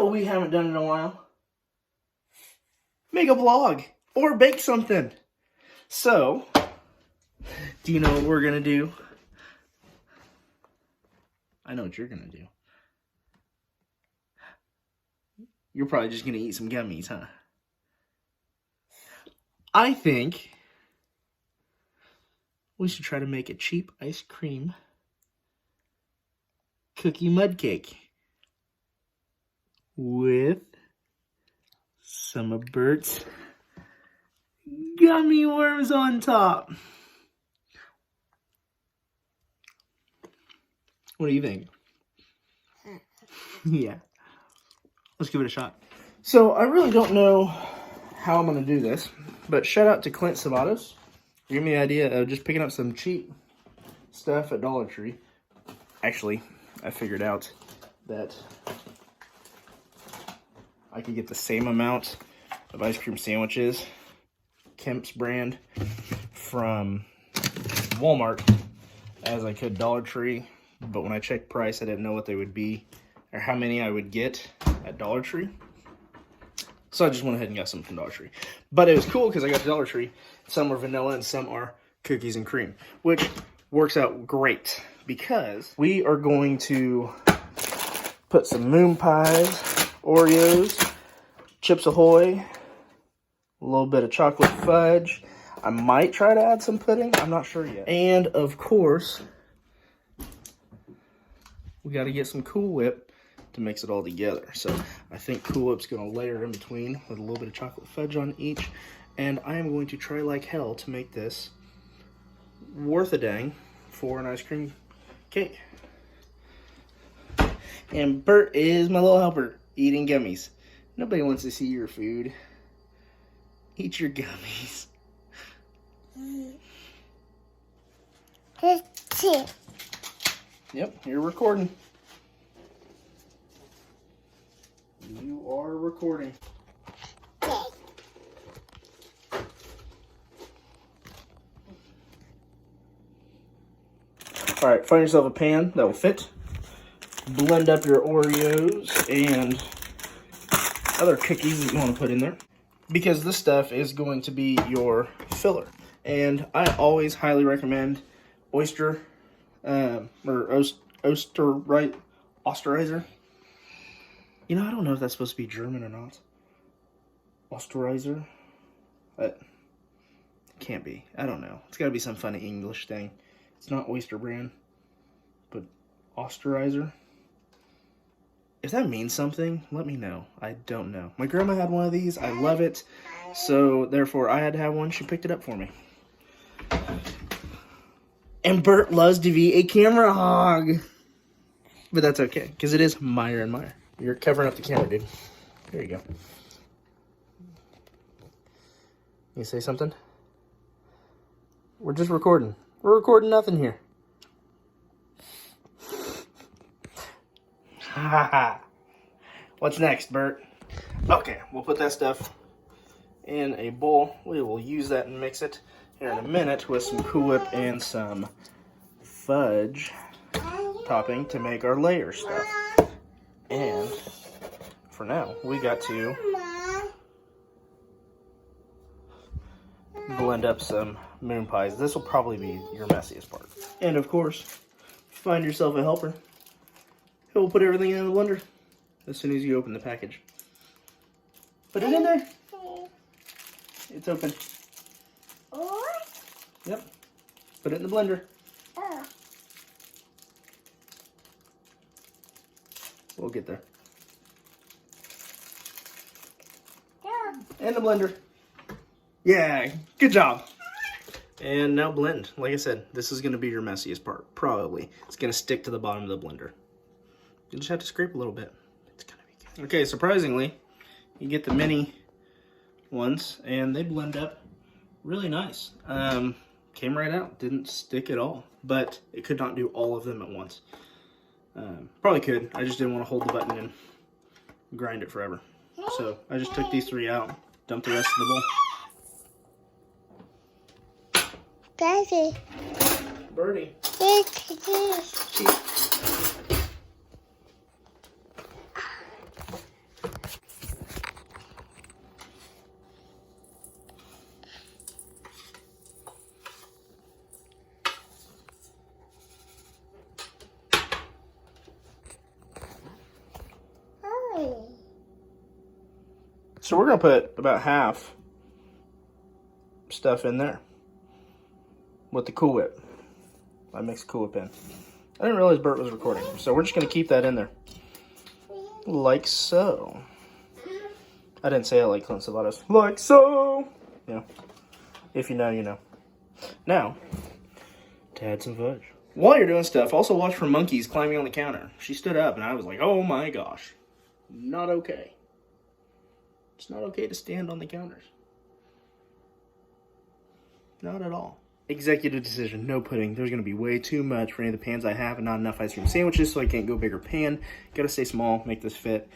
know we haven't done in a while? Make a vlog or bake something. So, do you know what we're gonna do? I know what you're gonna do. You're probably just gonna eat some gummies, huh? I think we should try to make a cheap ice cream cookie mud cake with some of Bert's gummy worms on top. What do you think? Yeah. Let's give it a shot. So, I really don't know how I'm going to do this, but shout out to Clint Savatos. Give me the idea of just picking up some cheap stuff at Dollar Tree. Actually, I figured out that I could get the same amount of ice cream sandwiches, Kemp's brand, from Walmart as I could Dollar Tree. But when I checked price, I didn't know what they would be or how many I would get at Dollar Tree. So I just went ahead and got some from Dollar Tree. But it was cool because I got the Dollar Tree. Some are vanilla and some are cookies and cream, which works out great because we are going to put some moon pies, Oreos, Chips Ahoy, a little bit of chocolate fudge. I might try to add some pudding. I'm not sure yet. And of course, we got to get some Cool Whip to mix it all together. So I think Cool Whip's going to layer in between with a little bit of chocolate fudge on each. And I am going to try like hell to make this worth a dang for an ice cream cake. And Bert is my little helper, eating gummies. Nobody wants to see your food. Eat your gummies. Yep, you're recording. You are recording. Alright, find yourself a pan that will fit. Blend up your Oreos and other cookies that you want to put in there, because this stuff is going to be your filler. And I always highly recommend oyster or Osterizer. You know, I don't know if that's supposed to be German or not. Osterizer? But it can't be. I don't know. It's got to be some funny English thing. It's not Oyster brand, but Osterizer. If that means something, let me know. I don't know. My grandma had one of these. I love it. So, therefore, I had to have one. She picked it up for me. And Bert loves to be a camera hog. But that's okay, because it is Meyer and Meyer. You're covering up the camera, dude. There you go. You say something? We're just recording. We're recording nothing here. What's next, Bert? Okay, we'll put that stuff in a bowl. We will use that and mix it here in a minute with some Cool Whip and some fudge topping to make our layer stuff. And for now, we got to blend up some moon pies. This will probably be your messiest part. And of course, find yourself a helper. He'll put everything in the blender as soon as you open the package. Put it in there. It's open. Yep. Put it in the blender. We'll get there. And the blender. Yeah, good job. And now blend. Like I said, this is going to be your messiest part. Probably. It's going to stick to the bottom of the blender. You just have to scrape a little bit. It's going to be good. Okay, surprisingly, you get the mini ones, and they blend up really nice. Came right out. Didn't stick at all. But it could not do all of them at once. Probably could. I just didn't want to hold the button and grind it forever. So I just took these 3 out, dumped the rest in the bowl. Daddy. Birdie. So we're going to put about half stuff in there with the Cool Whip. I mixed Cool Whip in. I didn't realize Bert was recording, so we're just going to keep that in there. Like so. I didn't say it like Clint Saladas. Like so! Yeah. If you know, you know. Now, to add some fudge. While you're doing stuff, also watch for monkeys climbing on the counter. She stood up and I was like, oh my gosh. Not okay. It's not okay to stand on the counters. Not at all. Executive decision, no pudding. There's going to be way too much for any of the pans I have and not enough ice cream sandwiches, so I can't go bigger pan. Got to stay small, make this fit.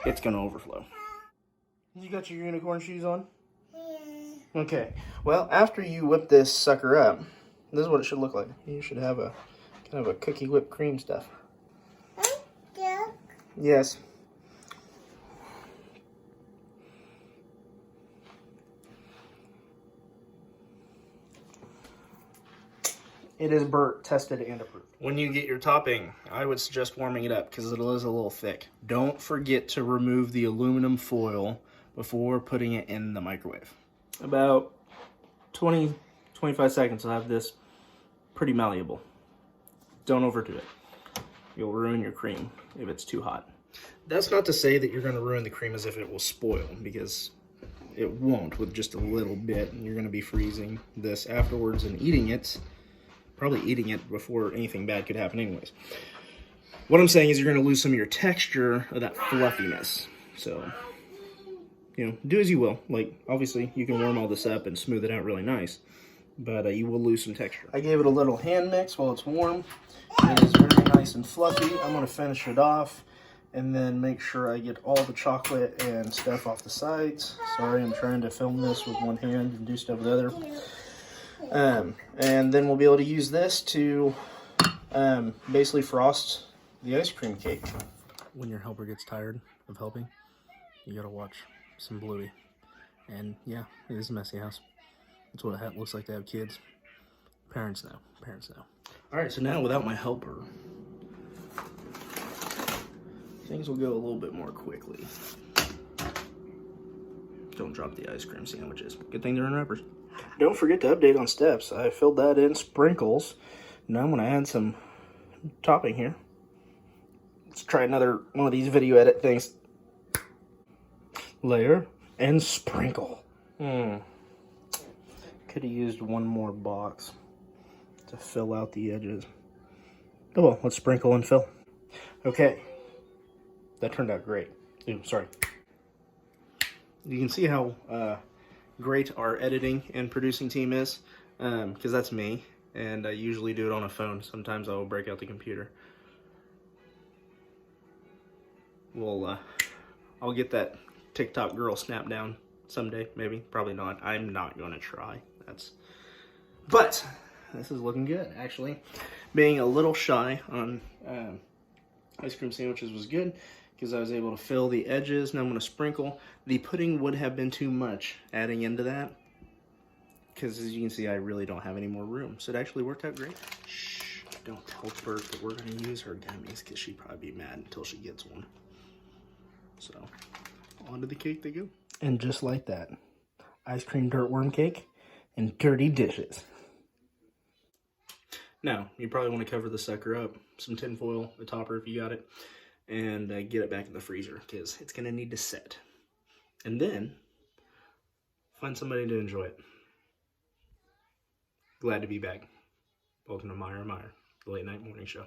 It's going to overflow. You got your unicorn shoes on? Yeah. Okay. Well, after you whip this sucker up, this is what it should look like. You should have a kind of a cookie whipped cream stuff. Yeah. Yes. It is Bert tested and approved. When you get your topping, I would suggest warming it up because it is a little thick. Don't forget to remove the aluminum foil before putting it in the microwave. About 20-25 seconds, I'll have this pretty malleable. Don't overdo it. You'll ruin your cream if it's too hot. That's not to say that you're going to ruin the cream as if it will spoil, because it won't with just a little bit. You're going to be freezing this afterwards and eating it. Probably eating it before anything bad could happen anyways. What I'm saying is you're going to lose some of your texture of that fluffiness. So, you know, do as you will. Like, obviously, you can warm all this up and smooth it out really nice. But you will lose some texture. I gave it a little hand mix while it's warm. It is very nice and fluffy. I'm going to finish it off and then make sure I get all the chocolate and stuff off the sides. Sorry, I'm trying to film this with one hand and do stuff with the other. And then we'll be able to use this to basically frost the ice cream cake. When your helper gets tired of helping, you gotta watch some Bluey. And yeah, it is a messy house. That's what it looks like to have kids. Parents know. Parents know. Alright, so now without my helper, things will go a little bit more quickly. Don't drop the ice cream sandwiches. Good thing they're in wrappers. Don't forget to update on steps. I filled that in sprinkles. Now I'm going to add some topping here. Let's try another one of these video edit things. Layer and sprinkle. Could have used one more box to fill out the edges. Oh well, let's sprinkle and fill. Okay. That turned out great. Ooh, sorry. You can see how great our editing and producing team is, because that's me, and I usually do it on a phone. Sometimes I will break out the computer. Well, I'll get that TikTok girl snap down someday, maybe. Probably not. I'm not going to try. But this is looking good, actually. Being a little shy on ice cream sandwiches was good, because I was able to fill the edges. Now I'm going to sprinkle. The pudding would have been too much adding into that, because as you can see, I really don't have any more room. So it actually worked out great. Shh, don't tell Bert that we're going to use her gummies, because she'd probably be mad until she gets one. So, onto the cake they go. And just like that, ice cream dirt worm cake and dirty dishes. Now, you probably want to cover the sucker up. Some tin foil, the topper if you got it. And get it back in the freezer, because it's going to need to set. And then, find somebody to enjoy it. Glad to be back. Welcome to Meyer & Meyer, the late night morning show.